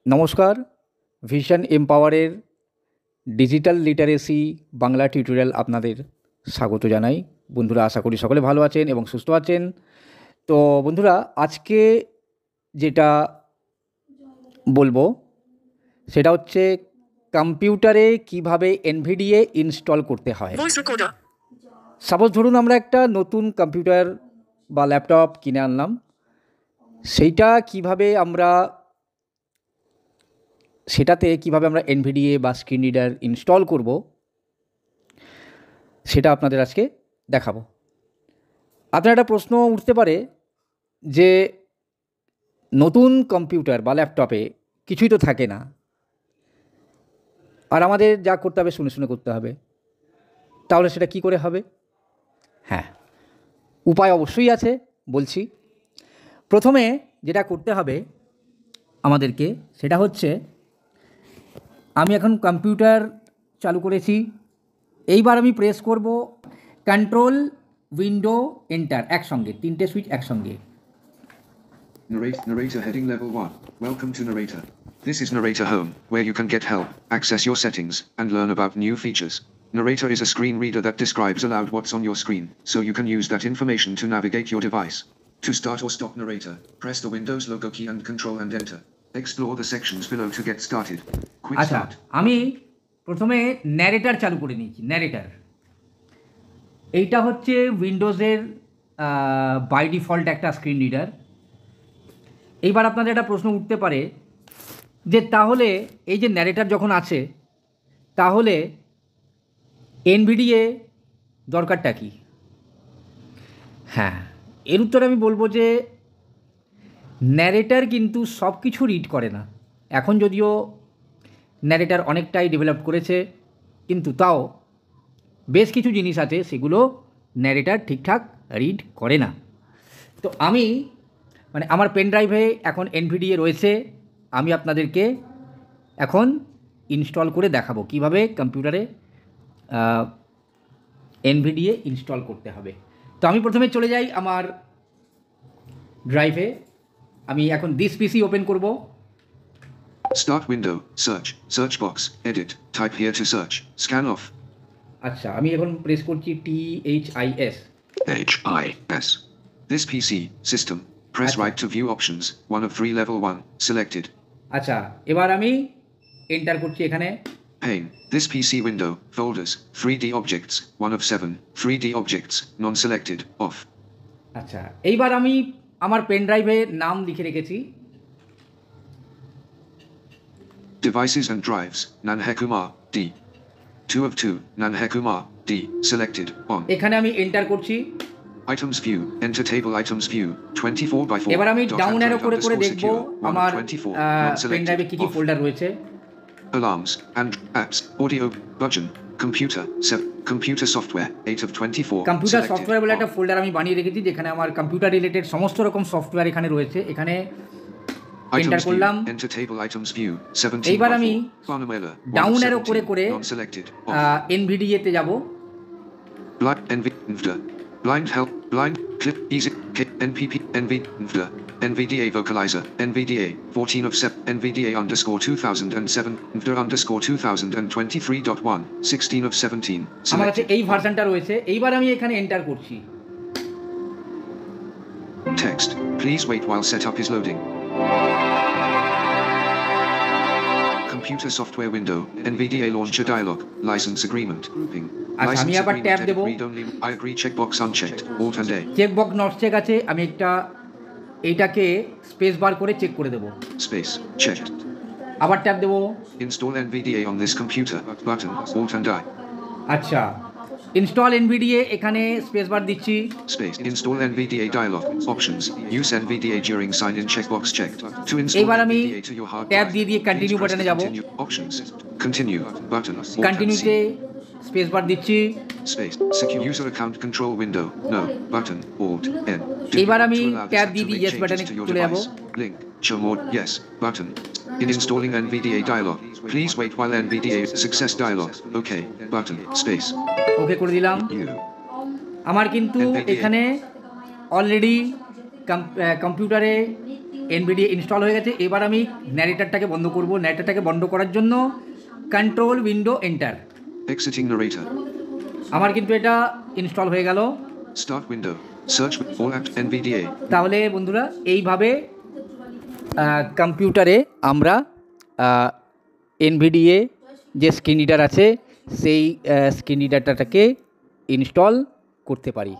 নমস্কার, ভিশন এম্পাওয়ারের digital literacy Bangla tutorial আপনাদের স্বাগত জানাই। বন্ধুরা, আশা করি সকলে ভালো আছেন এবং সুস্থ আছেন। তো বন্ধুরা, আজকে যেটা বলবো সেটা হচ্ছে কম্পিউটারে কিভাবে এনভিডিএ ইনস্টল করতে হয়। সাপোজ ধরুন আমরা একটা নতুন কম্পিউটার বা ল্যাপটপ কিনে আনলাম, সেইটা সেটাতে কিভাবে আমরা এনভিডিএ বা স্ক্রিন রিডার ইনস্টল করব সেটা আপনাদের আজকে দেখাবো। আপনার একটা প্রশ্ন উঠতে পারে যে নতুন কম্পিউটার বা ল্যাপটপে কিছুই তো থাকে না, আর আমাদের যা করতে হবে শুনে শুনে করতে হবে, তাহলে সেটা কি করে হবে? হ্যাঁ, উপায় অবশ্যই আছে, বলছি। প্রথমে যেটা করতে হবে আমাদেরকে সেটা হচ্ছে, আমি এখন কম্পিউটার চালু করেছি, এইবার আমি প্রেস করব কন্ট্রোল উইন্ডো এন্টার, একসঙ্গে তিনটে সুইচ একসঙ্গে। Narrator heading level 1. Welcome to Narrator. This is Narrator Home, where you can get help, access your settings, and learn about new features. Narrator is a screen reader that describes aloud what's on your screen, so you can use that information to navigate your device. To start or stop Narrator, press the Windows logo key and Control and Enter. Explore the sections below to get started. Quick start. আমি প্রথমে narrator চালু করে নিয়েছি। Narrator এইটা হচ্ছে উইন্ডোজের by default একটা screen reader. এইবার আপনাদের একটা প্রশ্ন উঠতে পারে যে তাহলে এই যে ন্যারেটার যখন আছে, তাহলে এনভিডিএ দরকারটা কি? হ্যাঁ, এর উত্তরে আমি বলবো যে ন্যারেটার কিন্তু সব কিছু রিড করে না। এখন যদিও ন্যারেটার অনেকটাই ডেভেলপ করেছে, কিন্তু তাও বেশ কিছু জিনিস আছে সেগুলো ন্যারেটার ঠিকঠাক রিড করে না। তো আমি আমার পেন ড্রাইভে এখন এনভিডিএ রয়েছে, আমি আপনাদেরকে এখন ইনস্টল করে দেখাবো কিভাবে কম্পিউটারে এনভিডিএ ইনস্টল করতে হবে। তো আমি প্রথমে চলে যাই আমার ড্রাইভে। আমি এখন দিস পিসি ওপেন করব। Start window, search box, edit, type here to search, scan off. আচ্ছা, আমি এখন প্রেস করছি THIS. This PC, system, press right to view options, 1 of 3 level 1, selected. আচ্ছা, এবার আমি এন্টার করছি এখানে। Pane, this PC window, folders, 3D objects, 1 of 7, 3D objects, non-selected, off. আচ্ছা, এইবার আমি আমার পেন ড্রাইভে নাম লিখে রেখেছি। Devices and drives, Nanhekumar, D. 2 of 2, Nanhekumar, D, selected, on. এখানে আমি এন্টার করছি। Items view, enter table items view, 24 by 4. এবার আমি ডাউন অ্যারো করে করে দেখব আমার পেন ড্রাইভে কি কি ফোল্ডার রয়েছে। Alarms, and apps, audio, button, computer, computer software, 8 of 24. Computer software বলে একটা ফোল্ডার আমি বানিয়ে রেখেছি, যেখানে আমার কম্পিউটার রিলেটেড সমস্ত রকম সফটওয়্যার এখানে রয়েছে। এখানে এন্টার করলাম। এইবার আমি ডাউন অ্যারো করে করে এনভিডিএ তে যাব। Blind help, blind clip, easy, NPP, NVDA vocalizer, NVDA, 14 of 7, NVDA underscore 2007, NVDA underscore 2023.1, 16 of 17. আমার কাছে এই ভার্সনটা রয়েছে। এইবার আমি এখানে এন্টার করছি। Text, please wait while setup is loading. Computer software window, NVDA launcher dialog, license agreement, grouping. আমি আবার ট্যাব দেব। I agree checkbox unchecked, alt and A. Checkbox not check আছে, আমি এইটাকে স্পেস বার করে চেক করে দেব। Space, checked. আবার ট্যাব দেব। Install NVDA on this computer, button, alt and I. আচ্ছা, ইনস্টল এনভিডিএ, এখানে স্পেস বার দিচ্ছি। Space, install NVDA dialog, options, use NVDA during sign in checkbox checked. To install এবার আমি NVDA to your hard tab drive, দিয়ে continue বাটনে যাব। Options, continue, button, কন্টিনিউতে space bar দিচ্ছি। Space, secure user account control window, no, button, alt, N. এবার আমি tab দিয়ে ইয়েস বাটনে চলে যাব। Link, show more, yes, button. In installing NVDA dialog, please wait while NVDA success dialog, okay, button, space. ওকে করে দিলাম। আমার কিন্তু এখানে অলরেডি কম্পিউটারে এনভিডিএ ইনস্টল হয়ে গেছে। এবার আমি ন্যারেটারটাকে বন্ধ করব। ন্যারেটারটাকে বন্ধ করার জন্য control window enter. Exiting narrator. আমার কিন্তু এটা ইনস্টল হয়ে গেল। Start window. Search for apt NVDA. তাহলে বন্ধুরা এইভাবে কম্পিউটারে আমরা এনভিডিএ যে স্ক্রিন রিডার আছে সেই স্ক্রিন রিডারটাকে ইনস্টল করতে পারি।